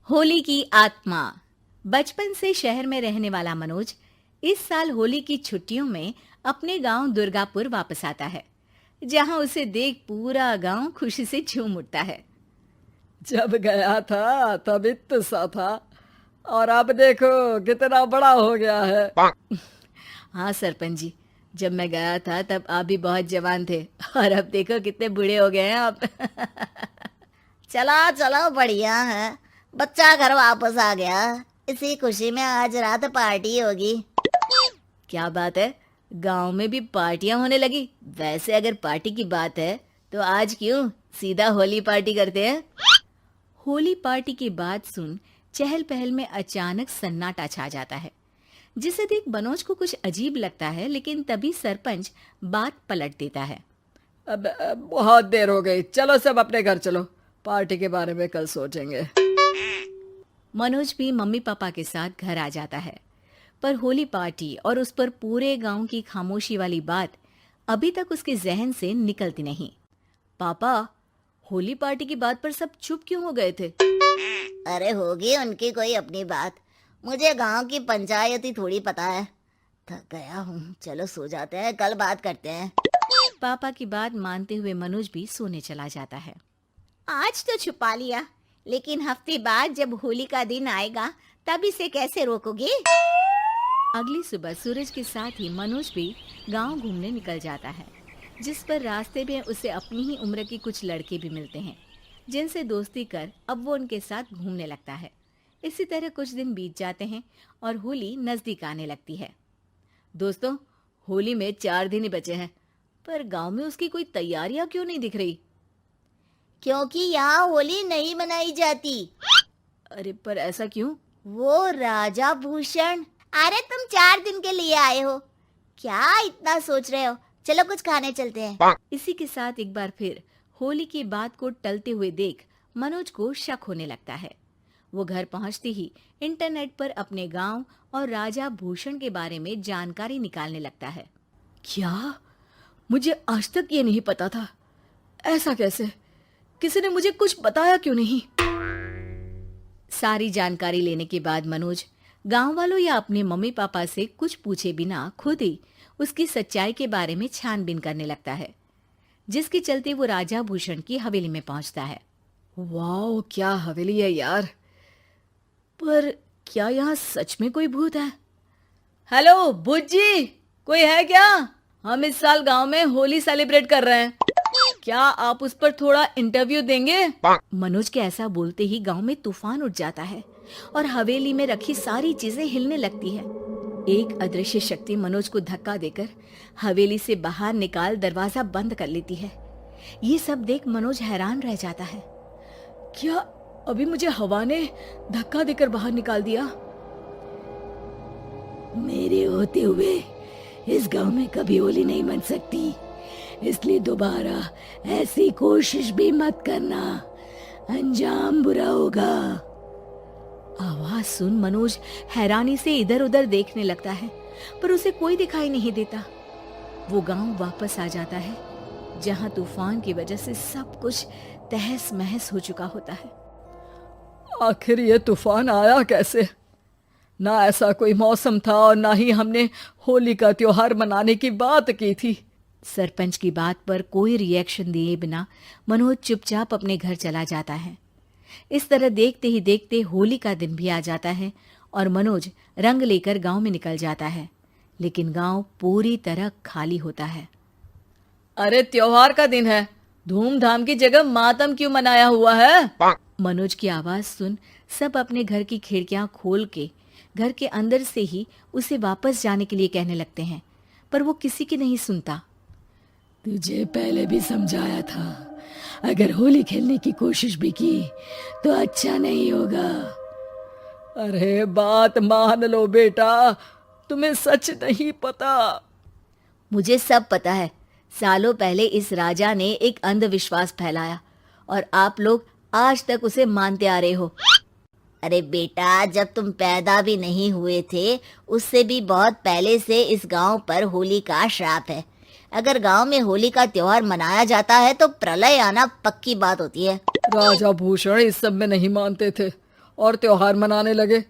होली की आत्मा। बचपन से शहर में रहने वाला मनोज इस साल होली की छुट्टियों में अपने गांव दुर्गापुर वापस आता है, जहां उसे देख पूरा गांव खुशी से झूम उठता है। जब गया था तब इतना सा था और अब देखो कितना बड़ा हो गया है। हाँ सरपंच जी, जब मैं गया था तब आप भी बहुत जवान थे और अब देखो कितने बूढ़े हो गए हैं आप। चलो चलो बढ़िया है। बच्चा घर वापस आ गया। इसी खुशी में आज रात पार्टी होगी। क्या बात है, गांव में भी पार्टियां होने लगी। वैसे अगर पार्टी की बात है तो आज क्यों सीधा होली पार्टी करते हैं। होली पार्टी की बात सुन चहल पहल में अचानक सन्नाटा छा जाता है, जिसे देख मनोज को कुछ अजीब लगता है, लेकिन तभी सरपंच बात पलट देता है। अब बहुत देर हो गई, चलो सब अपने घर चलो, पार्टी के बारे में कल सोचेंगे। मनोज भी मम्मी पापा के साथ घर आ जाता है, पर होली पार्टी और उस पर पूरे गांव की खामोशी वाली बात अभी तक उसके जहन से निकलती नहीं। पापा, होली पार्टी की बात पर सब चुप क्यों हो गए थे? अरे होगी उनकी कोई अपनी बात। मुझे गांव की पंचायत ही थोड़ी पता है। थक गया हूँ, चलो सो जाते हैं, कल बात करते हैं। पापा की बात मानते हुए मनोज भी सोने चला जाता है। आज तो छुपा लिया, लेकिन हफ्ते बाद जब होली का दिन आएगा तब इसे कैसे रोकोगे? अगली सुबह सूरज के साथ ही मनोज भी गांव घूमने निकल जाता है, जिस पर रास्ते में उसे अपनी ही उम्र के कुछ लड़के भी मिलते हैं, जिनसे दोस्ती कर अब वो उनके साथ घूमने लगता है। इसी तरह कुछ दिन बीत जाते हैं और होली नजदीक आने लगती है। दोस्तों, होली में 4 दिन ही बचे हैं, पर गांव में उसकी कोई तैयारियां क्यों नहीं दिख रही? क्योंकि यहाँ होली नहीं मनाई जाती। अरे पर ऐसा क्यों? वो राजा भूषण। अरे तुम 4 दिन के लिए आए हो, क्या इतना सोच रहे हो? चलो कुछ खाने चलते हैं। इसी के साथ एक बार फिर होली की बात को टलते हुए देख मनोज को शक होने लगता है। वो घर पहुंचते ही इंटरनेट पर अपने गांव और राजा भूषण के बारे में जानकारी निकालने लगता है। क्या? मुझे आज तक ये नहीं पता था। ऐसा कैसे? किसी ने मुझे कुछ बताया क्यों नहीं? सारी जानकारी लेने के बाद मनोज गांव वालों या अपने मम्मी पापा से कुछ पूछे बिना खुद ही उसकी सच्चाई के बारे में छानबीन करने लगता है, जिसके चलते वो राजा भूषण की हवेली में पहुंचता है। वाह, क्या हवेली है यार। पर क्या यहाँ सच में कोई भूत है? हेलो भूत जी, कोई है क्या? हम इस साल गांव में होली सेलिब्रेट कर रहे हैं, क्या आप उस पर थोड़ा इंटरव्यू देंगे? मनोज के ऐसा बोलते ही गांव में तूफान उठ जाता है और हवेली में रखी सारी चीजें हिलने लगती है। एक अदृश्य शक्ति मनोज को धक्का देकर हवेली से बाहर निकाल दरवाजा बंद कर लेती है। ये सब देख मनोज हैरान रह जाता है। क्या अभी मुझे हवा ने धक्का देकर बाहर निकाल दिया? मेरे होते हुए इस गांव में कभी होली नहीं मन सकती, इसलिए दोबारा ऐसी कोशिश भी मत करना, अंजाम बुरा होगा। आवाज सुन मनोज हैरानी से इधर उधर देखने लगता है, पर उसे कोई दिखाई नहीं देता। वो गांव वापस आ जाता है, जहां तूफान की वजह से सब कुछ तहस महस हो चुका होता है। आखिर ये तूफान आया कैसे? ना ऐसा कोई मौसम था और ना ही हमने होली का त्योहार मनाने की बात की थी। सरपंच की बात पर कोई रिएक्शन दिए बिना मनोज चुपचाप अपने घर चला जाता है। इस तरह देखते ही देखते होली का दिन भी आ जाता है और मनोज रंग लेकर गांव में निकल जाता है, लेकिन गांव पूरी तरह खाली होता है। अरे त्योहार का दिन है, धूमधाम की जगह मातम क्यों मनाया हुआ है? मनोज की आवाज सुन सब अपने घर की खिड़कियां खोल के घर के अंदर से ही उसे वापस जाने के लिए कहने लगते हैं, पर वो किसी की नहीं सुनता। तुझे पहले भी समझाया था, अगर होली खेलने की कोशिश भी की तो अच्छा नहीं होगा। अरे बात मान लो बेटा, तुम्हें सच नहीं पता। मुझे सब पता है। सालों पहले इस राजा ने एक अंधविश्वास फैलाया और आप लोग आज तक उसे मानते आ रहे हो। अरे बेटा, जब तुम पैदा भी नहीं हुए थे उससे भी बहुत पहले से इस गांव पर होली का श्राप है। अगर गांव में होली का त्योहार मनाया जाता है तो प्रलय आना पक्की बात होती है। राजा भूषण इस सब में नहीं मानते थे और त्योहार मनाने लगे,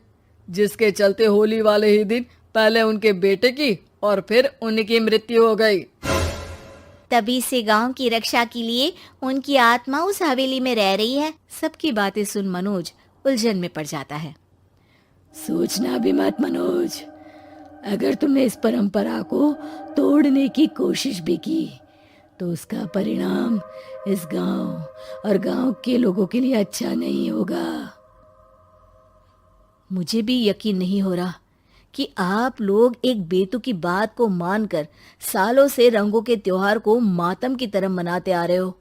जिसके चलते होली वाले ही दिन पहले उनके बेटे की और फिर उनकी मृत्यु हो गई। तभी से गांव की रक्षा के लिए उनकी आत्मा उस हवेली में रह रही है। सबकी बातें सुन मनोज उलझन में पड़ जाता है। सोचना भी मत मनोज, अगर तुमने इस परंपरा को तोड़ने की कोशिश भी की तो उसका परिणाम इस गांव और गांव के लोगों के लिए अच्छा नहीं होगा। मुझे भी यकीन नहीं हो रहा कि आप लोग एक बेतुकी बात को मानकर सालों से रंगों के त्योहार को मातम की तरह मनाते आ रहे हो।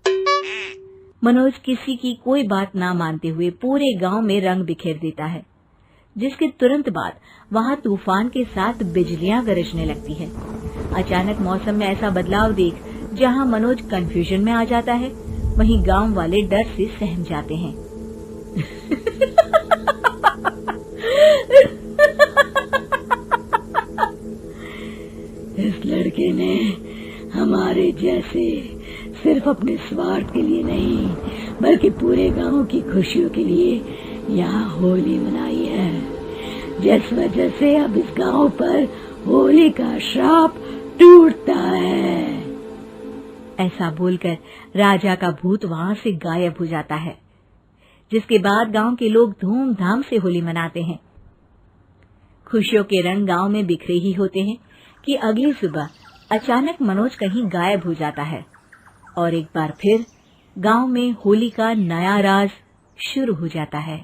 मनोज किसी की कोई बात ना मानते हुए पूरे गांव में रंग बिखेर देता है, जिसके तुरंत बाद वहां तूफान के साथ बिजलियां गरजने लगती है। अचानक मौसम में ऐसा बदलाव देख जहां मनोज कंफ्यूजन में आ जाता है, वहीं गांव वाले डर से सहम जाते हैं। इस लड़के ने हमारे जैसे सिर्फ अपने स्वार्थ के लिए नहीं बल्कि पूरे गांव की खुशियों के लिए यहाँ होली मनाई है, जिस वजह से अब इस गांव पर होली का श्राप टूटता है। ऐसा बोलकर राजा का भूत वहां से गायब हो जाता है, जिसके बाद गांव के लोग धूमधाम से होली मनाते हैं। खुशियों के रंग गांव में बिखरे ही होते हैं कि अगली सुबह अचानक मनोज कहीं गायब हो जाता है और एक बार फिर गांव में होली का नया राज शुरू हो जाता है।